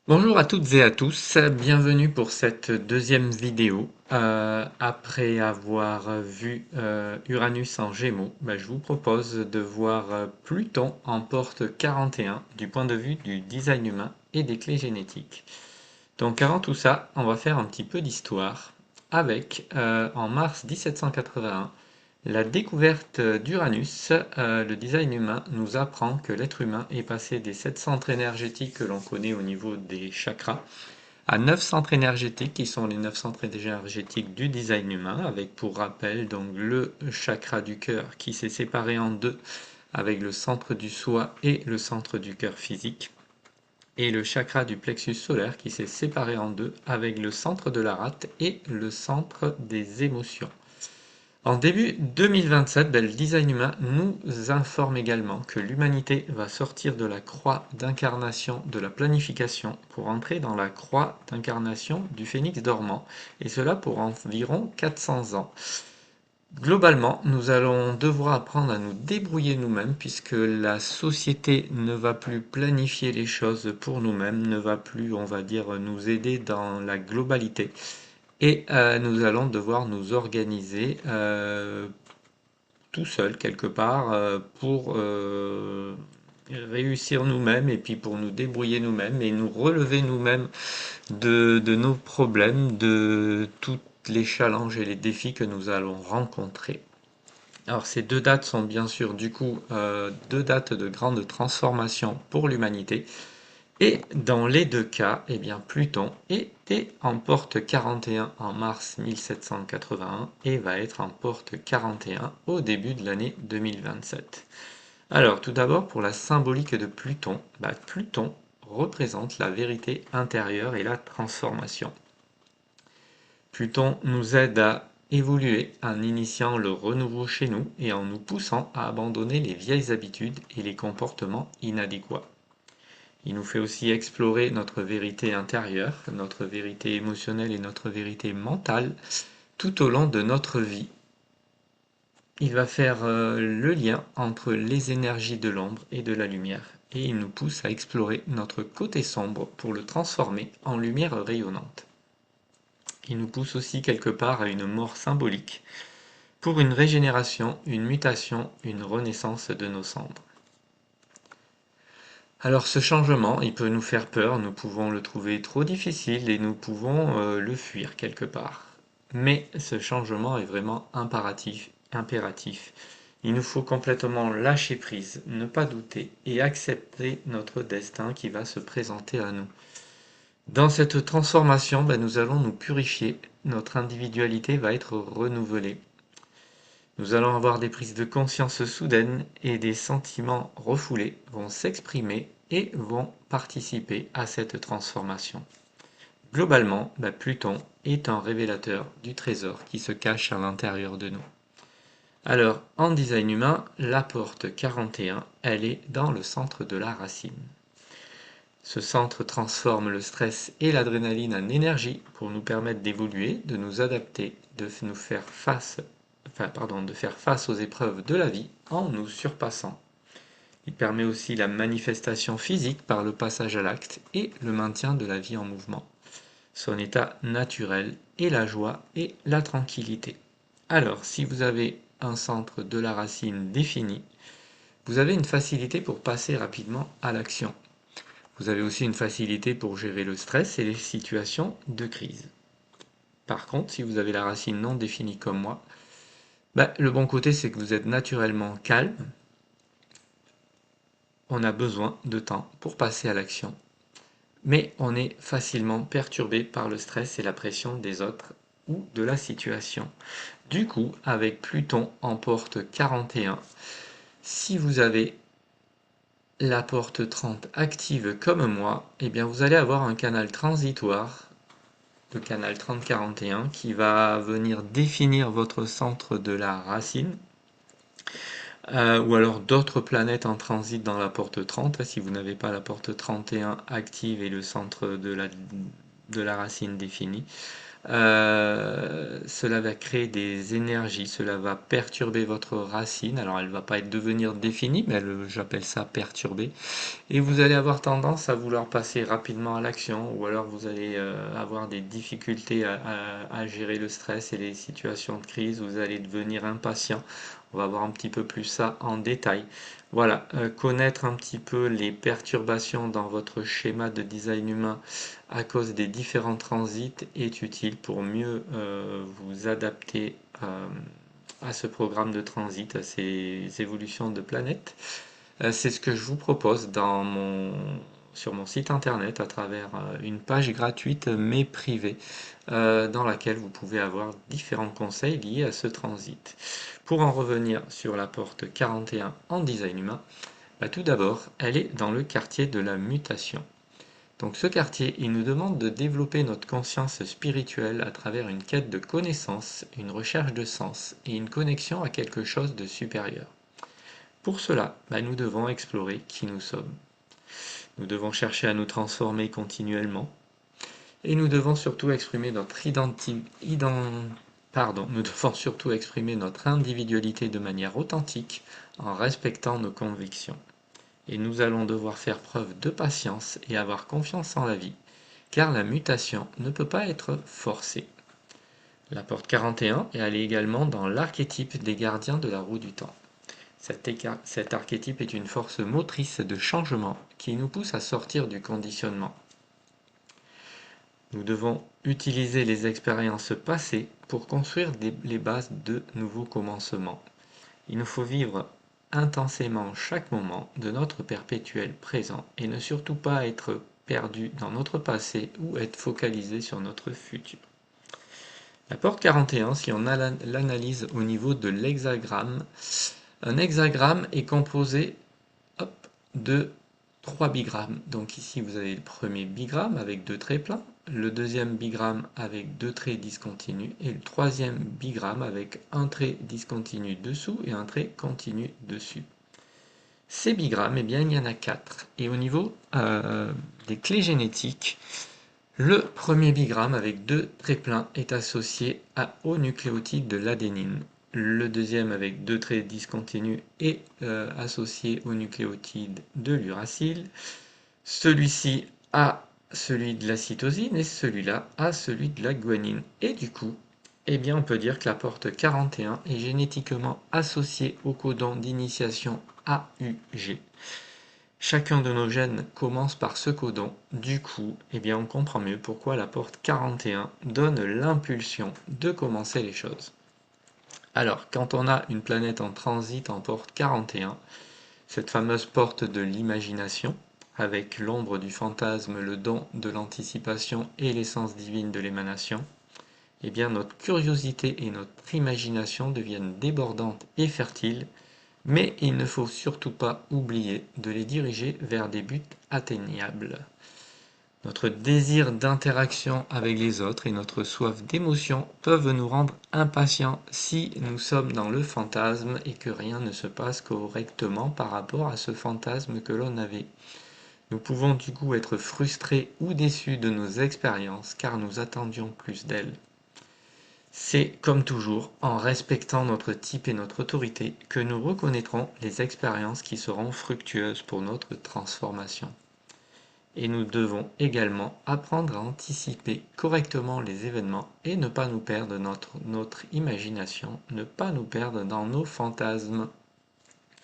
Bonjour à toutes et à tous, bienvenue pour cette deuxième vidéo. Après avoir vu Uranus en Gémeaux, je vous propose de voir Pluton en porte 41 du point de vue du design humain et des clés génétiques. Donc avant tout ça, on va faire un petit peu d'histoire avec, en mars 1781, la découverte d'Uranus. Le design humain nous apprend que l'être humain est passé des 7 centres énergétiques que l'on connaît au niveau des chakras à 9 centres énergétiques qui sont les 9 centres énergétiques du design humain, avec pour rappel donc le chakra du cœur qui s'est séparé en deux avec le centre du soi et le centre du cœur physique, et le chakra du plexus solaire qui s'est séparé en deux avec le centre de la rate et le centre des émotions. En début 2027, le design humain nous informe également que l'humanité va sortir de la croix d'incarnation de la planification pour entrer dans la croix d'incarnation du phénix dormant, et cela pour environ 400 ans. Globalement, nous allons devoir apprendre à nous débrouiller nous-mêmes puisque la société ne va plus planifier les choses pour nous-mêmes, ne va plus, on va dire, nous aider dans la globalité. Et nous allons devoir nous organiser tout seul quelque part pour réussir nous-mêmes et puis pour nous débrouiller nous-mêmes et nous relever nous-mêmes de nos problèmes, de tous les challenges et les défis que nous allons rencontrer. Alors ces deux dates sont bien sûr du coup deux dates de grande transformation pour l'humanité. Et dans les deux cas, eh bien, Pluton était en porte 41 en mars 1781 et va être en porte 41 au début de l'année 2027. Alors, tout d'abord, pour la symbolique de Pluton, Pluton représente la vérité intérieure et la transformation. Pluton nous aide à évoluer en initiant le renouveau chez nous et en nous poussant à abandonner les vieilles habitudes et les comportements inadéquats. Il nous fait aussi explorer notre vérité intérieure, notre vérité émotionnelle et notre vérité mentale tout au long de notre vie. Il va faire le lien entre les énergies de l'ombre et de la lumière, et il nous pousse à explorer notre côté sombre pour le transformer en lumière rayonnante. Il nous pousse aussi quelque part à une mort symbolique pour une régénération, une mutation, une renaissance de nos cendres. Alors ce changement, il peut nous faire peur, nous pouvons le trouver trop difficile et nous pouvons le fuir quelque part. Mais ce changement est vraiment impératif. Il nous faut complètement lâcher prise, ne pas douter et accepter notre destin qui va se présenter à nous. Dans cette transformation, nous allons nous purifier, notre individualité va être renouvelée. Nous allons avoir des prises de conscience soudaines et des sentiments refoulés vont s'exprimer et vont participer à cette transformation. Globalement, Pluton est un révélateur du trésor qui se cache à l'intérieur de nous. Alors, en design humain, la porte 41, elle est dans le centre de la racine. Ce centre transforme le stress et l'adrénaline en énergie pour nous permettre d'évoluer, de nous adapter, de faire face aux épreuves de la vie en nous surpassant. Il permet aussi la manifestation physique par le passage à l'acte et le maintien de la vie en mouvement. Son état naturel est la joie et la tranquillité. Alors, si vous avez un centre de la racine défini, vous avez une facilité pour passer rapidement à l'action. Vous avez aussi une facilité pour gérer le stress et les situations de crise. Par contre, si vous avez la racine non définie comme moi, le bon côté c'est que vous êtes naturellement calme. On a besoin de temps pour passer à l'action. Mais on est facilement perturbé par le stress et la pression des autres ou de la situation. Du coup, avec Pluton en porte 41, si vous avez la porte 30 active comme moi, eh bien vous allez avoir un canal transitoire, le canal 3041, qui va venir définir votre centre de la racine, ou alors d'autres planètes en transit dans la porte 30, si vous n'avez pas la porte 31 active et le centre de la racine définie. Cela va créer des énergies, cela va perturber votre racine. Alors elle va pas devenir définie, mais j'appelle ça perturber. Et vous allez avoir tendance à vouloir passer rapidement à l'action, ou alors vous allez avoir des difficultés à gérer le stress et les situations de crise. Vous allez devenir impatient. On va voir un petit peu plus ça en détail. Voilà, connaître un petit peu les perturbations dans votre schéma de design humain à cause des différents transits est utile pour mieux vous adapter à ce programme de transit, à ces évolutions de planète. C'est ce que je vous propose sur mon site internet à travers une page gratuite mais privée dans laquelle vous pouvez avoir différents conseils liés à ce transit. Pour en revenir sur la porte 41 en design humain, tout d'abord, elle est dans le quartier de la mutation. Donc ce quartier, il nous demande de développer notre conscience spirituelle à travers une quête de connaissance, une recherche de sens et une connexion à quelque chose de supérieur. Pour cela, nous devons explorer qui nous sommes. Nous devons chercher à nous transformer continuellement et nous devons surtout exprimer nous devons surtout exprimer notre individualité de manière authentique en respectant nos convictions. Et nous allons devoir faire preuve de patience et avoir confiance en la vie, car la mutation ne peut pas être forcée. La porte 41 est allée également dans l'archétype des gardiens de la roue du temps. Cet archétype est une force motrice de changement qui nous pousse à sortir du conditionnement. Nous devons utiliser les expériences passées pour construire les bases de nouveaux commencements. Il nous faut vivre intensément chaque moment de notre perpétuel présent et ne surtout pas être perdu dans notre passé ou être focalisé sur notre futur. La porte 41, si on l'analyse au niveau de l'hexagramme, un hexagramme est composé de 3 bigrammes. Donc ici vous avez le premier bigramme avec 2 traits pleins, le deuxième bigramme avec 2 traits discontinus et le troisième bigramme avec un trait discontinu dessous et un trait continu dessus. Ces bigrammes, il y en a 4. Et au niveau des clés génétiques, le premier bigramme avec 2 traits pleins est associé au nucléotide de l'adénine. Le deuxième avec 2 traits discontinus est associé au nucléotide de l'uracile. Celui-ci à celui de la cytosine et celui-là à celui de la guanine. Et du coup, on peut dire que la porte 41 est génétiquement associée au codon d'initiation AUG. Chacun de nos gènes commence par ce codon. Du coup, on comprend mieux pourquoi la porte 41 donne l'impulsion de commencer les choses. Alors, quand on a une planète en transit en porte 41, cette fameuse porte de l'imagination, avec l'ombre du fantasme, le don de l'anticipation et l'essence divine de l'émanation, notre curiosité et notre imagination deviennent débordantes et fertiles, mais il ne faut surtout pas oublier de les diriger vers des buts atteignables. Notre désir d'interaction avec les autres et notre soif d'émotion peuvent nous rendre impatients si nous sommes dans le fantasme et que rien ne se passe correctement par rapport à ce fantasme que l'on avait. Nous pouvons du coup être frustrés ou déçus de nos expériences car nous attendions plus d'elles. C'est, comme toujours, en respectant notre type et notre autorité que nous reconnaîtrons les expériences qui seront fructueuses pour notre transformation. Et nous devons également apprendre à anticiper correctement les événements et ne pas nous perdre dans notre imagination, ne pas nous perdre dans nos fantasmes.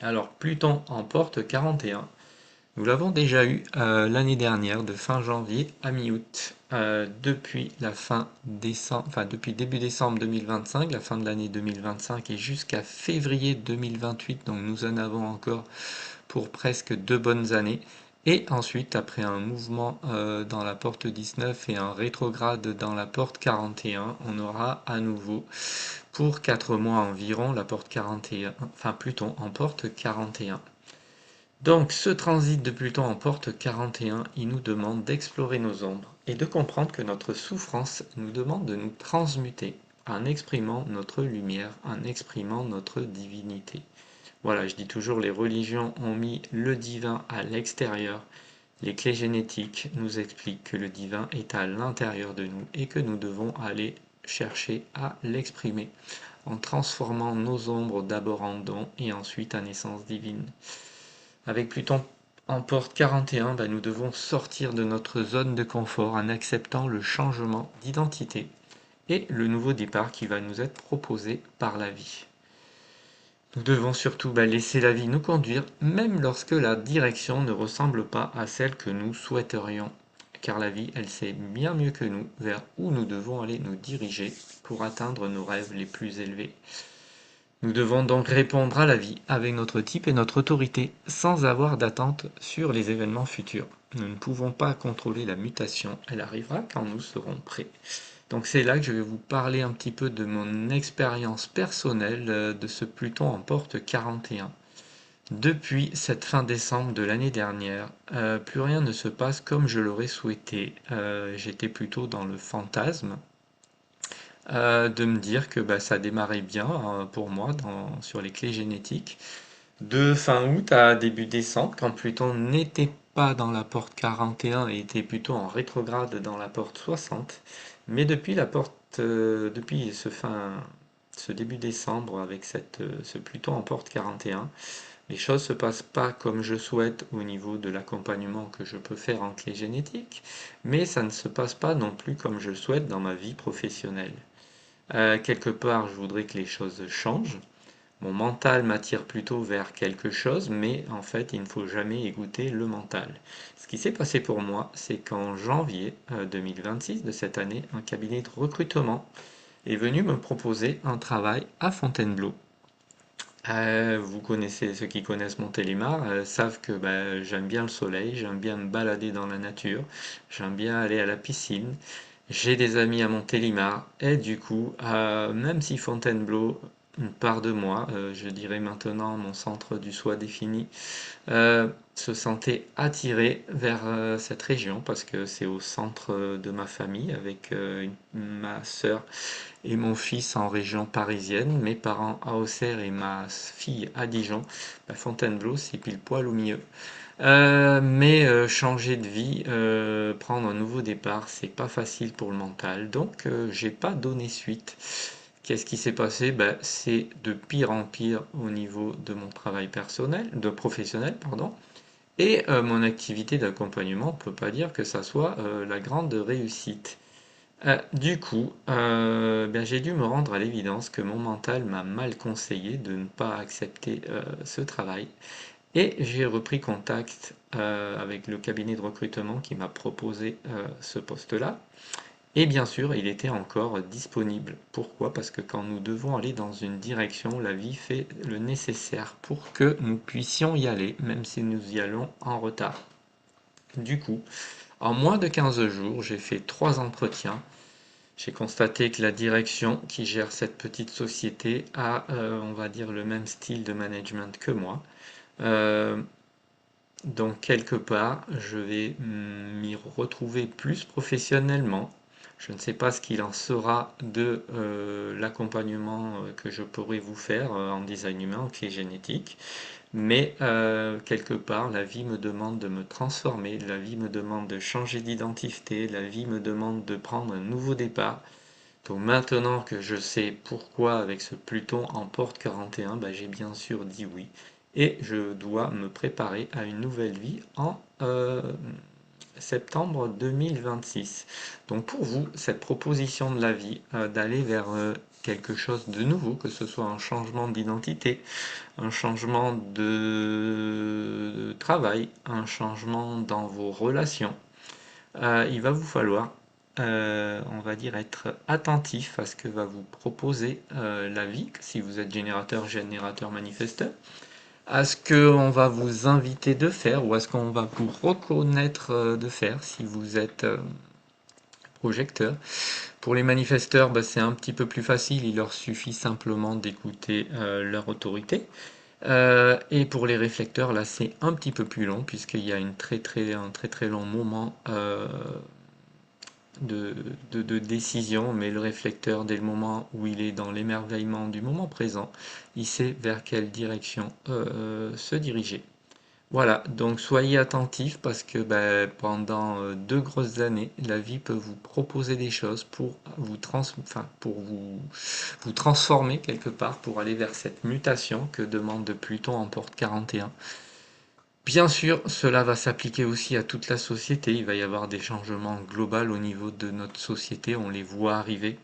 Alors, Pluton en porte 41. Nous l'avons déjà eu l'année dernière, de fin janvier à mi-août. Depuis début décembre 2025, la fin de l'année 2025, et jusqu'à février 2028, donc nous en avons encore pour presque 2 bonnes années. Et ensuite, après un mouvement dans la porte 19 et un rétrograde dans la porte 41, on aura à nouveau pour 4 mois environ la porte 41, Pluton en porte 41. Donc ce transit de Pluton en porte 41, il nous demande d'explorer nos ombres et de comprendre que notre souffrance nous demande de nous transmuter en exprimant notre lumière, en exprimant notre divinité. Voilà, je dis toujours, les religions ont mis le divin à l'extérieur, Les clés génétiques nous expliquent que le divin est à l'intérieur de nous et que nous devons aller chercher à l'exprimer en transformant nos ombres d'abord en dons et ensuite en essence divine. Avec Pluton en porte 41, nous devons sortir de notre zone de confort en acceptant le changement d'identité et le nouveau départ qui va nous être proposé par la vie. Nous devons surtout laisser la vie nous conduire, même lorsque la direction ne ressemble pas à celle que nous souhaiterions. Car la vie, elle sait bien mieux que nous vers où nous devons aller nous diriger pour atteindre nos rêves les plus élevés. Nous devons donc répondre à la vie avec notre type et notre autorité, sans avoir d'attente sur les événements futurs. Nous ne pouvons pas contrôler la mutation, elle arrivera quand nous serons prêts. Donc c'est là que je vais vous parler un petit peu de mon expérience personnelle de ce Pluton en porte 41. Depuis cette fin décembre de l'année dernière, plus rien ne se passe comme je l'aurais souhaité. J'étais plutôt dans le fantasme de me dire que ça démarrait bien pour moi sur les clés génétiques. De fin août à début décembre, quand Pluton n'était pas dans la porte 41 et était plutôt en rétrograde dans la porte 60. Mais depuis ce début décembre avec ce Pluton en porte 41, les choses se passent pas comme je souhaite au niveau de l'accompagnement que je peux faire en clé génétique, mais ça ne se passe pas non plus comme je le souhaite dans ma vie professionnelle. Quelque part, je voudrais que les choses changent. Mon mental m'attire plutôt vers quelque chose, mais en fait, il ne faut jamais écouter le mental. Ce qui s'est passé pour moi, c'est qu'en janvier 2026 de cette année, un cabinet de recrutement est venu me proposer un travail à Fontainebleau. Vous connaissez, ceux qui connaissent Montélimar savent que j'aime bien le soleil, j'aime bien me balader dans la nature, j'aime bien aller à la piscine. J'ai des amis à Montélimar et du coup, même si Fontainebleau part de moi, je dirais maintenant mon centre du soi défini, se sentait attiré vers cette région parce que c'est au centre de ma famille avec ma sœur et mon fils en région parisienne, mes parents à Auxerre et ma fille à Dijon. Fontainebleau, c'est pile poil au milieu. Mais changer de vie, prendre un nouveau départ, c'est pas facile pour le mental. Donc, j'ai pas donné suite. Qu'est-ce qui s'est passé? C'est de pire en pire au niveau de mon travail personnel, de professionnel, pardon. Et mon activité d'accompagnement, on peut pas dire que ça soit la grande réussite. Du coup, j'ai dû me rendre à l'évidence que mon mental m'a mal conseillé de ne pas accepter ce travail. Et j'ai repris contact avec le cabinet de recrutement qui m'a proposé ce poste-là. Et bien sûr, il était encore disponible. Pourquoi? Parce que quand nous devons aller dans une direction, la vie fait le nécessaire pour que nous puissions y aller, même si nous y allons en retard. Du coup, en moins de 15 jours, j'ai fait 3 entretiens. J'ai constaté que la direction qui gère cette petite société a, on va dire, le même style de management que moi. Euh, donc quelque part, je vais m'y retrouver plus professionnellement. Je ne sais pas ce qu'il en sera de l'accompagnement que je pourrais vous faire en design humain, en clé génétique. Mais quelque part, la vie me demande de me transformer, la vie me demande de changer d'identité, la vie me demande de prendre un nouveau départ. Donc maintenant que je sais pourquoi avec ce Pluton en porte 41, j'ai bien sûr dit oui. Et je dois me préparer à une nouvelle vie en septembre 2026. Donc pour vous, cette proposition de la vie, d'aller vers quelque chose de nouveau, que ce soit un changement d'identité, un changement de travail, un changement dans vos relations, il va vous falloir, on va dire, être attentif à ce que va vous proposer la vie, si vous êtes générateur, manifesteur, à ce qu'on va vous inviter de faire ou à ce qu'on va vous reconnaître de faire si vous êtes projecteur. Pour les manifesteurs, c'est un petit peu plus facile, il leur suffit simplement d'écouter leur autorité. Et pour les réflecteurs, là, c'est un petit peu plus long puisqu'il y a un très très long moment de décision, mais le réflecteur, dès le moment où il est dans l'émerveillement du moment présent, il sait vers quelle direction se diriger. Voilà, donc soyez attentifs parce que pendant 2 grosses années, la vie peut vous proposer des choses pour vous transformer quelque part, pour aller vers cette mutation que demande Pluton en porte 41. Bien sûr, cela va s'appliquer aussi à toute la société. Il va y avoir des changements globaux au niveau de notre société. On les voit arriver.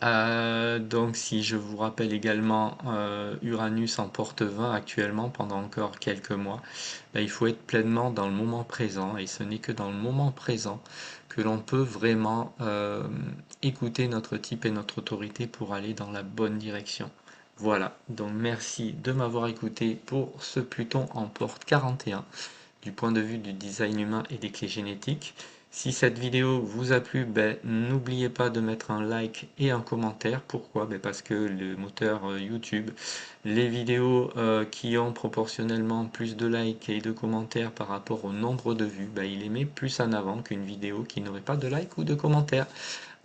Donc, si je vous rappelle également Uranus en porte 20 actuellement pendant encore quelques mois, il faut être pleinement dans le moment présent et ce n'est que dans le moment présent que l'on peut vraiment écouter notre type et notre autorité pour aller dans la bonne direction. Voilà, donc merci de m'avoir écouté pour ce Pluton en porte 41 du point de vue du design humain et des clés génétiques. Si cette vidéo vous a plu, n'oubliez pas de mettre un like et un commentaire. Pourquoi? Parce que le moteur YouTube, les vidéos qui ont proportionnellement plus de likes et de commentaires par rapport au nombre de vues, il les met plus en avant qu'une vidéo qui n'aurait pas de likes ou de commentaires.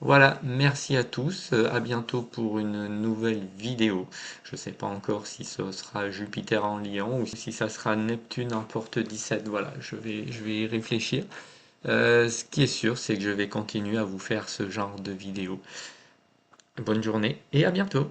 Voilà, merci à tous, à bientôt pour une nouvelle vidéo. Je ne sais pas encore si ce sera Jupiter en Lion ou si ça sera Neptune en porte 17. Voilà, je vais y réfléchir. Ce qui est sûr, c'est que je vais continuer à vous faire ce genre de vidéos. Bonne journée et à bientôt.